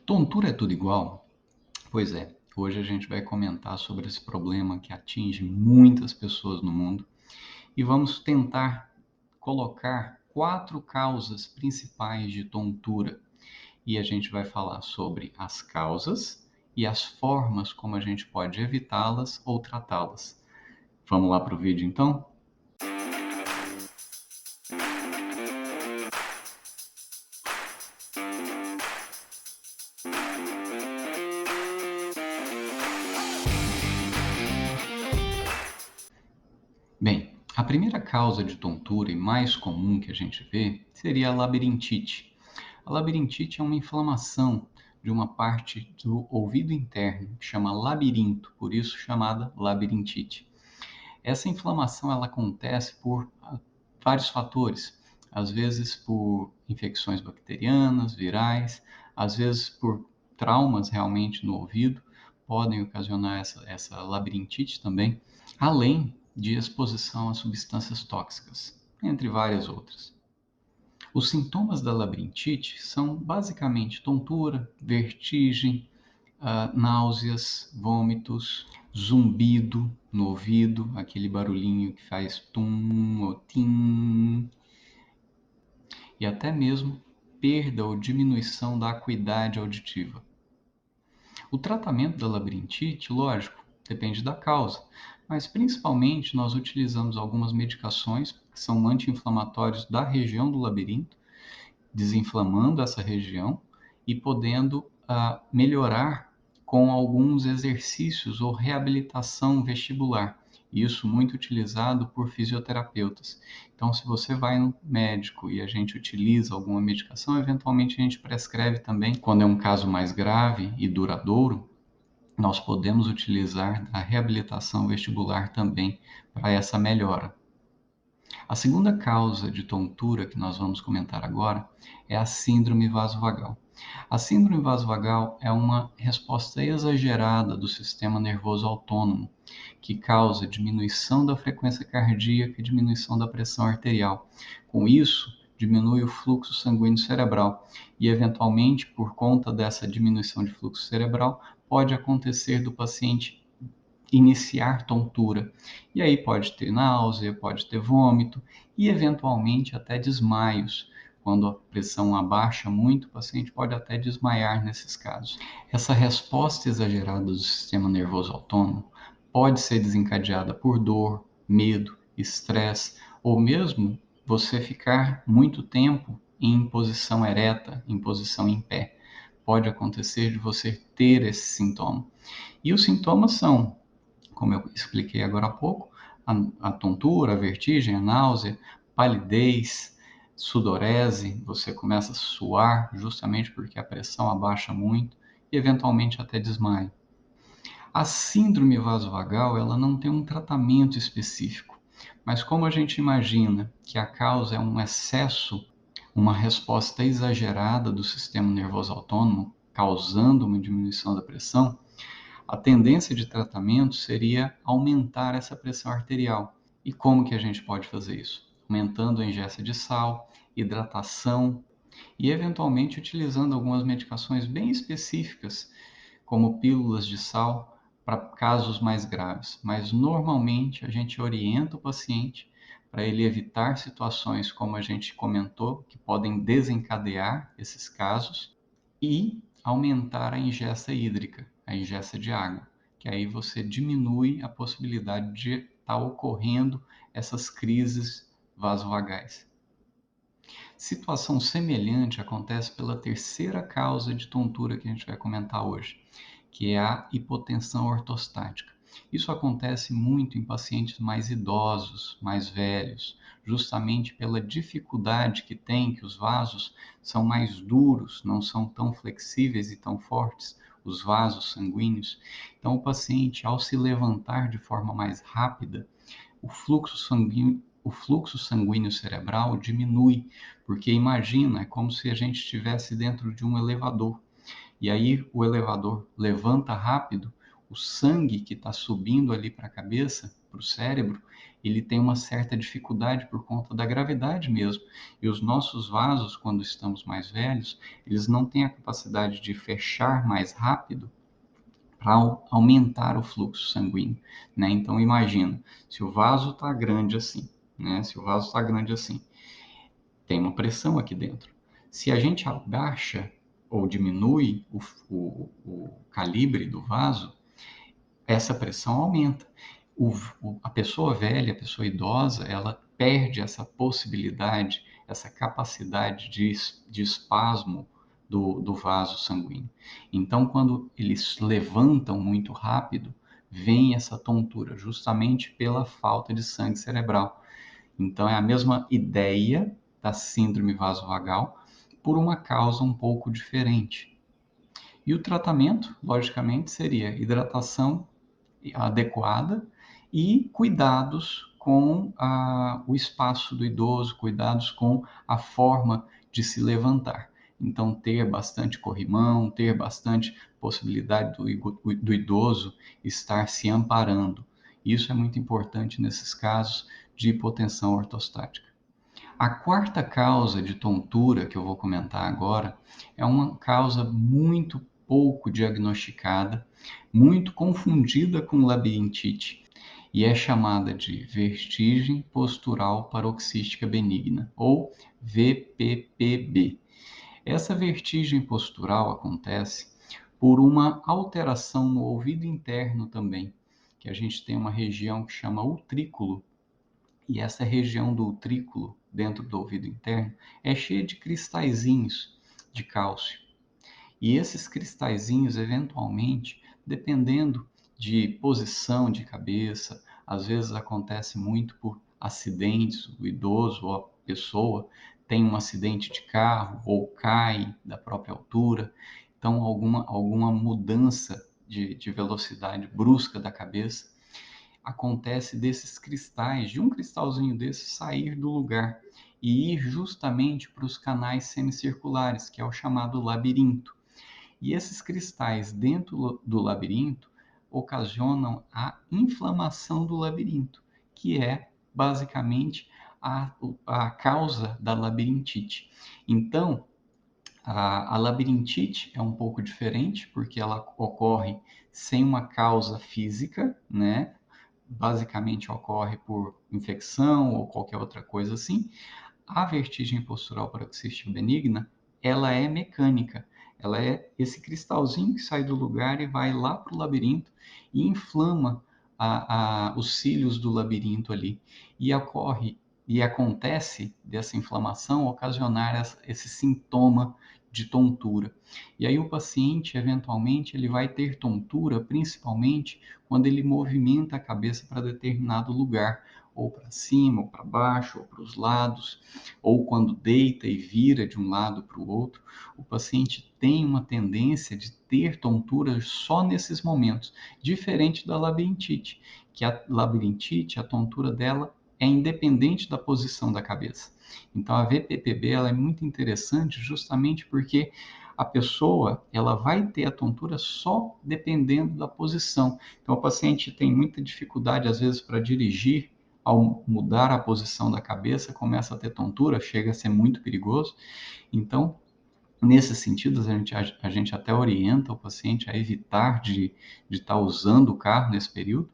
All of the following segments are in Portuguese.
Tontura é tudo igual? Pois é, hoje a gente vai comentar sobre esse problema que atinge muitas pessoas no mundo e vamos tentar colocar 4 causas principais de tontura. E a gente vai falar sobre as causas e as formas como a gente pode evitá-las ou tratá-las. Vamos lá para o vídeo então? Bem, a primeira causa de tontura e mais comum que a gente vê seria a labirintite. A labirintite é uma inflamação de uma parte do ouvido interno, que chama labirinto, por isso chamada labirintite. Essa inflamação ela acontece por vários fatores, às vezes por infecções bacterianas, virais, às vezes por traumas realmente no ouvido, podem ocasionar essa labirintite também, além de exposição a substâncias tóxicas, entre várias outras. Os sintomas da labirintite são basicamente tontura, vertigem, náuseas, vômitos, zumbido no ouvido, aquele barulhinho que faz tum ou tim, e até mesmo perda ou diminuição da acuidade auditiva. O tratamento da labirintite, lógico, depende da causa, mas principalmente nós utilizamos algumas medicações que são anti-inflamatórios da região do labirinto, desinflamando essa região e podendo melhorar com alguns exercícios ou reabilitação vestibular. Isso muito utilizado por fisioterapeutas. Então, se você vai no médico e a gente utiliza alguma medicação, eventualmente a gente prescreve também, quando é um caso mais grave e duradouro, nós podemos utilizar a reabilitação vestibular também para essa melhora. A segunda causa de tontura que nós vamos comentar agora é a síndrome vasovagal. A síndrome vasovagal é uma resposta exagerada do sistema nervoso autônomo, que causa diminuição da frequência cardíaca e diminuição da pressão arterial. Com isso, diminui o fluxo sanguíneo cerebral e, eventualmente, por conta dessa diminuição de fluxo cerebral, pode acontecer do paciente iniciar tontura. E aí pode ter náusea, pode ter vômito e eventualmente até desmaios. Quando a pressão abaixa muito, o paciente pode até desmaiar nesses casos. Essa resposta exagerada do sistema nervoso autônomo pode ser desencadeada por dor, medo, estresse ou mesmo você ficar muito tempo em posição ereta, em posição em pé. Pode acontecer de você ter esse sintoma. E os sintomas são, como eu expliquei agora há pouco, a tontura, a vertigem, a náusea, palidez, sudorese, você começa a suar justamente porque a pressão abaixa muito e eventualmente até desmaio. A síndrome vasovagal, ela não tem um tratamento específico, mas como a gente imagina que a causa é um excesso, uma resposta exagerada do sistema nervoso autônomo, causando uma diminuição da pressão, a tendência de tratamento seria aumentar essa pressão arterial. E como que a gente pode fazer isso? Aumentando a ingesta de sal, hidratação e eventualmente utilizando algumas medicações bem específicas, como pílulas de sal, para casos mais graves. Mas normalmente a gente orienta o paciente para ele evitar situações como a gente comentou, que podem desencadear esses casos, e aumentar a ingesta hídrica, a ingesta de água, que aí você diminui a possibilidade de estar ocorrendo essas crises vasovagais. Situação semelhante acontece pela terceira causa de tontura que a gente vai comentar hoje, que é a hipotensão ortostática. Isso acontece muito em pacientes mais idosos, mais velhos, justamente pela dificuldade que tem, que os vasos são mais duros, não são tão flexíveis e tão fortes, os vasos sanguíneos. Então, o paciente, ao se levantar de forma mais rápida, o fluxo sanguíneo cerebral diminui, porque imagina, é como se a gente estivesse dentro de um elevador. E aí o elevador levanta rápido, o sangue que está subindo ali para a cabeça, para o cérebro, ele tem uma certa dificuldade por conta da gravidade mesmo. E os nossos vasos, quando estamos mais velhos, eles não têm a capacidade de fechar mais rápido para aumentar o fluxo sanguíneo, né? Então imagina, se o vaso está grande assim, né? Se o vaso está grande assim, tem uma pressão aqui dentro. Se a gente abaixa ou diminui o calibre do vaso, essa pressão aumenta. A pessoa velha, a pessoa idosa, ela perde essa possibilidade, essa capacidade de espasmo do vaso sanguíneo. Então, quando eles levantam muito rápido, vem essa tontura, justamente pela falta de sangue cerebral. Então, é a mesma ideia da síndrome vasovagal, por uma causa um pouco diferente. E o tratamento, logicamente, seria hidratação adequada e cuidados com o espaço do idoso, cuidados com a forma de se levantar. Então, ter bastante corrimão, ter bastante possibilidade do idoso estar se amparando. Isso é muito importante nesses casos de hipotensão ortostática. A quarta causa de tontura que eu vou comentar agora é uma causa muito pouco diagnosticada, muito confundida com labirintite, e é chamada de vertigem postural paroxística benigna, ou VPPB. Essa vertigem postural acontece por uma alteração no ouvido interno também, que a gente tem uma região que chama utrículo, e essa região do utrículo, dentro do ouvido interno, é cheia de cristalzinhos de cálcio. E esses cristalzinhos, eventualmente, dependendo de posição de cabeça, às vezes acontece muito por acidentes, o idoso ou a pessoa tem um acidente de carro ou cai da própria altura, então alguma mudança de velocidade brusca da cabeça, acontece desses cristais, de um cristalzinho desse sair do lugar e ir justamente para os canais semicirculares, que é o chamado labirinto. E esses cristais dentro do labirinto ocasionam a inflamação do labirinto, que é basicamente a causa da labirintite. Então, a labirintite é um pouco diferente, porque ela ocorre sem uma causa física, né? Basicamente ocorre por infecção ou qualquer outra coisa assim. A vertigem postural paroxística benigna, ela é mecânica. Ela é esse cristalzinho que sai do lugar e vai lá para o labirinto e inflama os cílios do labirinto ali. E acontece dessa inflamação ocasionar esse sintoma de tontura. E aí o paciente, eventualmente, ele vai ter tontura, principalmente quando ele movimenta a cabeça para determinado lugar, ou para cima, ou para baixo, ou para os lados, ou quando deita e vira de um lado para o outro, o paciente tem uma tendência de ter tontura só nesses momentos, diferente da labirintite, que a labirintite, a tontura dela é independente da posição da cabeça. Então a VPPB ela é muito interessante justamente porque a pessoa ela vai ter a tontura só dependendo da posição. Então o paciente tem muita dificuldade às vezes para dirigir, ao mudar a posição da cabeça começa a ter tontura, chega a ser muito perigoso. Então nesse sentido, a gente até orienta o paciente a evitar de estar usando o carro nesse período.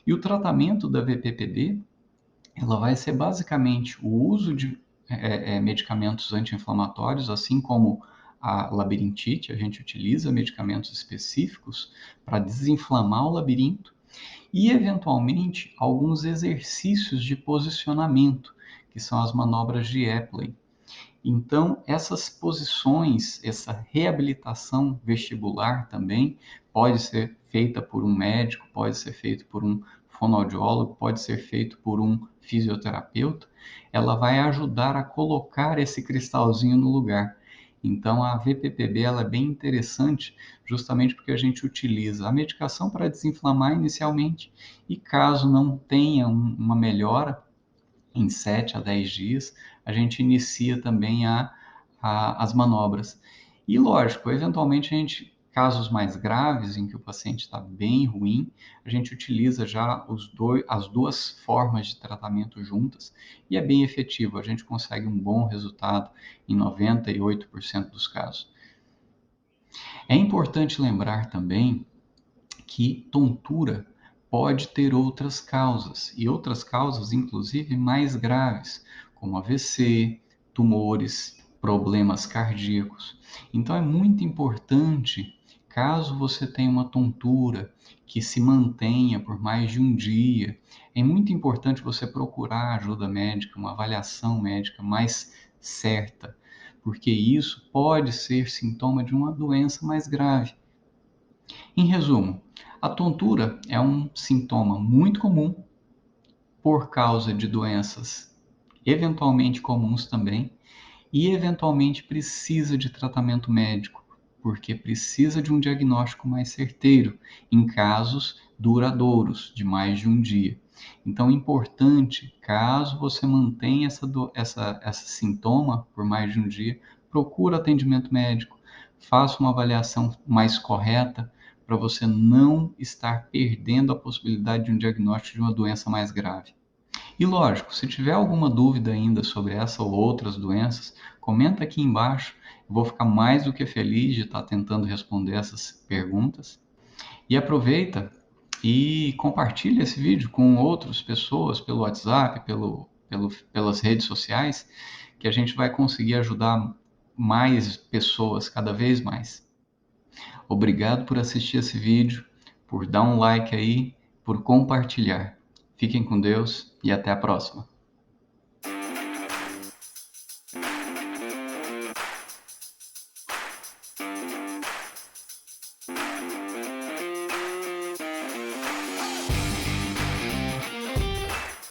E o tratamento da VPPB, ela vai ser basicamente o uso de medicamentos anti-inflamatórios, assim como a labirintite, a gente utiliza medicamentos específicos para desinflamar o labirinto e, eventualmente, alguns exercícios de posicionamento, que são as manobras de Epley. Então, essas posições, essa reabilitação vestibular também pode ser feita por um médico, pode ser feito por um fonoaudiólogo, pode ser feito por um fisioterapeuta. Ela vai ajudar a colocar esse cristalzinho no lugar. Então, a VPPB ela é bem interessante, justamente porque a gente utiliza a medicação para desinflamar inicialmente e caso não tenha uma melhora, em 7 a 10 dias, a gente inicia também as manobras. E lógico, eventualmente a gente casos mais graves, em que o paciente está bem ruim, a gente utiliza já as duas formas de tratamento juntas e é bem efetivo. A gente consegue um bom resultado em 98% dos casos. É importante lembrar também que tontura pode ter outras causas, e outras causas, inclusive, mais graves, como AVC, tumores, problemas cardíacos. Então, é muito importante, caso você tenha uma tontura que se mantenha por mais de um dia, é muito importante você procurar ajuda médica, uma avaliação médica mais certa, porque isso pode ser sintoma de uma doença mais grave. Em resumo, a tontura é um sintoma muito comum por causa de doenças eventualmente comuns também e eventualmente precisa de tratamento médico, porque precisa de um diagnóstico mais certeiro em casos duradouros de mais de um dia. Então, é importante, caso você mantenha esse sintoma por mais de um dia, procure atendimento médico, faça uma avaliação mais correta para você não estar perdendo a possibilidade de um diagnóstico de uma doença mais grave. E lógico, se tiver alguma dúvida ainda sobre essa ou outras doenças, comenta aqui embaixo. Eu vou ficar mais do que feliz de estar tentando responder essas perguntas. E aproveita e compartilha esse vídeo com outras pessoas pelo WhatsApp, pelas redes sociais, que a gente vai conseguir ajudar mais pessoas cada vez mais. Obrigado por assistir esse vídeo, por dar um like aí, por compartilhar. Fiquem com Deus e até a próxima.